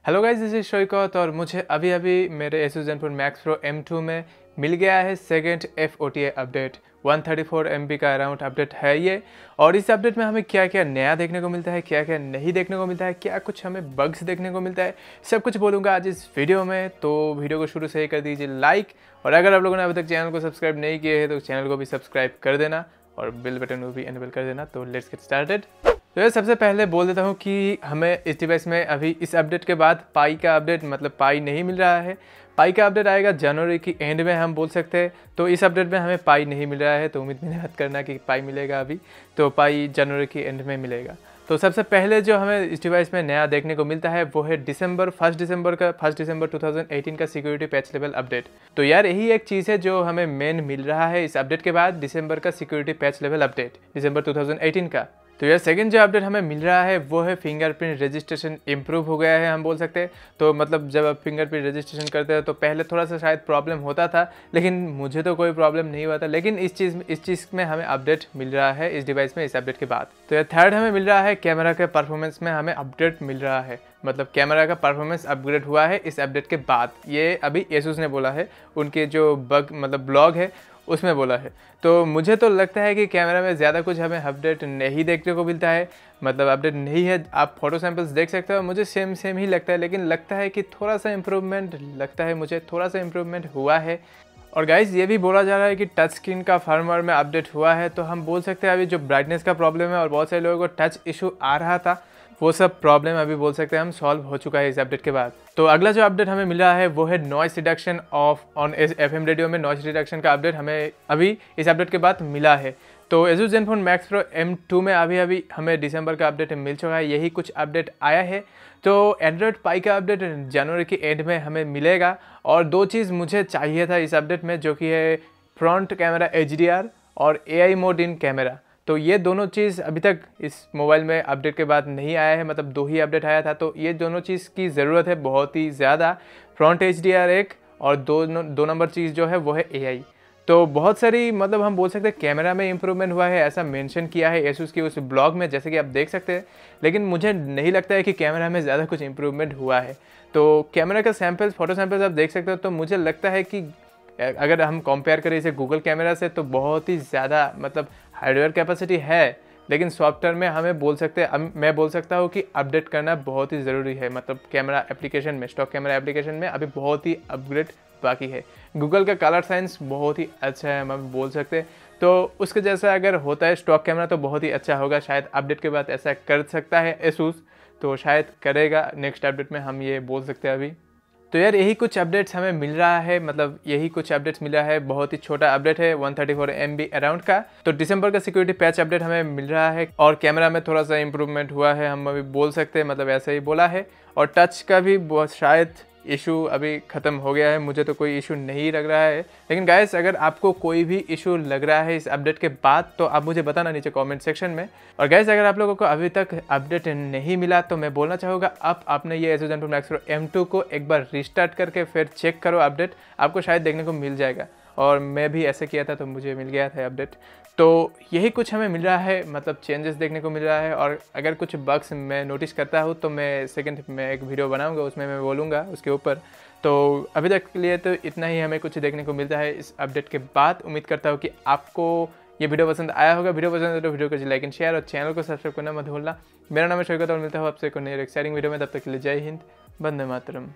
Hello guys, this is शैकत और मुझे अभी अभी मेरे Asus ZenFone Max Pro M2 में मिल गया है सेकेंड FOTA अपडेट। 134 MB का अराउंड अपडेट है ये। और इस अपडेट में हमें क्या क्या नया देखने को मिलता है, क्या क्या नहीं देखने को मिलता है, क्या कुछ हमें बग्स देखने को मिलता है, सब कुछ बोलूँगा आज इस वीडियो में। तो वीडियो को शुरू से ही कर दीजिए लाइक, और अगर आप लोगों ने अभी तक चैनल को सब्सक्राइब नहीं किए हैं तो चैनल को भी सब्सक्राइब कर देना और बेल बटन को भी एनेबल कर देना। तो लेट्स गेट स्टार्टेड। तो ये सबसे पहले बोल देता हूँ कि हमें इस डिवाइस में अभी इस अपडेट के बाद पाई का अपडेट मतलब पाई नहीं मिल रहा है। पाई का अपडेट आएगा जनवरी की एंड में, हम बोल सकते हैं। तो इस अपडेट में हमें पाई नहीं मिल रहा है, तो उम्मीद भी मत करना कि पाई मिलेगा अभी। तो पाई जनवरी की एंड में मिलेगा। तो सबसे पहले जो हमें इस डिवाइस में नया देखने को मिलता है वो है 1 दिसंबर 2018 का सिक्योरिटी पैच लेवल अपडेट। तो यार यही एक चीज़ है जो हमें मेन मिल रहा है इस अपडेट के बाद, दिसंबर का सिक्योरिटी पैच लेवल अपडेट, दिसंबर 2018 का। तो यार सेकंड जो अपडेट हमें मिल रहा है वो है फिंगरप्रिंट रजिस्ट्रेशन इम्प्रूव हो गया है, हम बोल सकते हैं। तो मतलब जब आप फिंगरप्रिंट रजिस्ट्रेशन करते हैं तो पहले थोड़ा सा शायद प्रॉब्लम होता था, लेकिन मुझे तो कोई प्रॉब्लम नहीं हुआ था। लेकिन इस चीज़ में हमें अपडेट मिल रहा है इस डिवाइस में इस अपडेट के बाद। तो यार थर्ड हमें मिल रहा है कैमरा के परफॉर्मेंस में हमें अपडेट मिल रहा है, मतलब कैमरा का परफॉर्मेंस अपग्रेड हुआ है इस अपडेट के बाद। ये अभी Asus ने बोला है, उनके जो ब्लॉग है उसमें बोला है। तो मुझे तो लगता है कि कैमरा में ज़्यादा कुछ हमें अपडेट नहीं देखने को मिलता है, मतलब अपडेट नहीं है। आप फोटो सैंपल्स देख सकते हो, मुझे सेम ही लगता है, लेकिन लगता है कि थोड़ा सा इम्प्रूवमेंट लगता है, मुझे थोड़ा सा इम्प्रूवमेंट हुआ है। और गाइज़ ये भी बोला जा रहा है कि टच स्क्रीन का फर्मवेयर में अपडेट हुआ है। तो हम बोल सकते हैं अभी जो ब्राइटनेस का प्रॉब्लम है और बहुत सारे लोगों को टच इशू आ रहा था, वो सब प्रॉब्लम अभी बोल सकते हैं हम सॉल्व हो चुका है इस अपडेट के बाद। तो अगला जो अपडेट हमें मिल रहा है वो है noise reduction of on FM radio में नॉइस रिडक्शन का अपडेट हमें अभी इस अपडेट के बाद मिला है। तो Asus ZenFone Max Pro M2 में अभी हमें दिसंबर का अपडेट मिल चुका है, यही कुछ अपडेट आया है। तो एंड्रॉयड पाई का अपडेट जनवरी की एंड में हमें मिलेगा। और दो चीज़ मुझे चाहिए था इस अपडेट में, जो कि है फ्रंट कैमरा HDR और AI मोड इन कैमरा। तो ये दोनों चीज़ अभी तक इस मोबाइल में अपडेट के बाद नहीं आया है, मतलब 2 ही अपडेट आया था। तो ये दोनों चीज़ की ज़रूरत है बहुत ही ज़्यादा, फ्रंट HDR एक, और दो नंबर चीज़ जो है वो है AI। तो बहुत सारी मतलब हम बोल सकते हैं कैमरा में इम्प्रूवमेंट हुआ है, ऐसा मेंशन किया है Asus की उस ब्लॉग में, जैसे कि आप देख सकते हैं। लेकिन मुझे नहीं लगता है कि कैमरा में ज़्यादा कुछ इम्प्रूवमेंट हुआ है। तो कैमरा का सैम्पल्स, फोटो सैम्पल्स आप देख सकते हो। तो मुझे लगता है कि अगर हम कंपेयर करें इसे गूगल कैमरा से तो बहुत ही ज़्यादा मतलब हार्डवेयर कैपेसिटी है, लेकिन सॉफ्टवेयर में हमें बोल सकते हैं, मैं बोल सकता हूँ कि अपडेट करना बहुत ही ज़रूरी है। मतलब कैमरा एप्लीकेशन में, स्टॉक कैमरा एप्लीकेशन में अभी बहुत ही अपग्रेड बाकी है। गूगल का कलर साइंस बहुत ही अच्छा है, हम बोल सकते हैं। तो उसके जैसा अगर होता है स्टॉक कैमरा तो बहुत ही अच्छा होगा। शायद अपडेट के बाद ऐसा कर सकता है Asus, तो शायद करेगा नेक्स्ट अपडेट में, हम ये बोल सकते हैं अभी। तो यार यही कुछ अपडेट्स हमें मिल रहा है, मतलब यही कुछ अपडेट्स मिला है। बहुत ही छोटा अपडेट है 134 MB अराउंड का। तो दिसंबर का सिक्योरिटी पैच अपडेट हमें मिल रहा है, और कैमरा में थोड़ा सा इंप्रूवमेंट हुआ है, हम अभी बोल सकते हैं, मतलब ऐसा ही बोला है। और टच का भी बहुत शायद इशू अभी ख़त्म हो गया है, मुझे तो कोई इशू नहीं लग रहा है। लेकिन गाइस अगर आपको कोई भी इशू लग रहा है इस अपडेट के बाद तो आप मुझे बताना नीचे कमेंट सेक्शन में। और गाइस अगर आप लोगों को अभी तक अपडेट नहीं मिला तो मैं बोलना चाहूँगा, आपने ये Asus ZenFone Max Pro M2 को एक बार रिस्टार्ट करके फिर चेक करो अपडेट, आपको शायद देखने को मिल जाएगा। और मैं भी ऐसे किया था तो मुझे मिल गया था अपडेट। तो यही कुछ हमें मिल रहा है, मतलब चेंजेस देखने को मिल रहा है। और अगर कुछ बग्स मैं नोटिस करता हूँ तो मैं सेकंड में एक वीडियो बनाऊंगा, उसमें मैं बोलूँगा उसके ऊपर। तो अभी तक के लिए तो इतना ही हमें कुछ देखने को मिलता है इस अपडेट के बाद। उम्मीद करता हूँ कि आपको ये वीडियो पसंद आया होगा। वीडियो पसंद है तो वीडियो को लाइक एंड शेयर और चैनल को सब्सक्राइब करना मत भूलना। मेरा नाम है शैकत और मिलता हूँ आपसे एक नई एक्साइटिंग वीडियो में। तब तक के लिए जय हिंद, वंदे मातरम।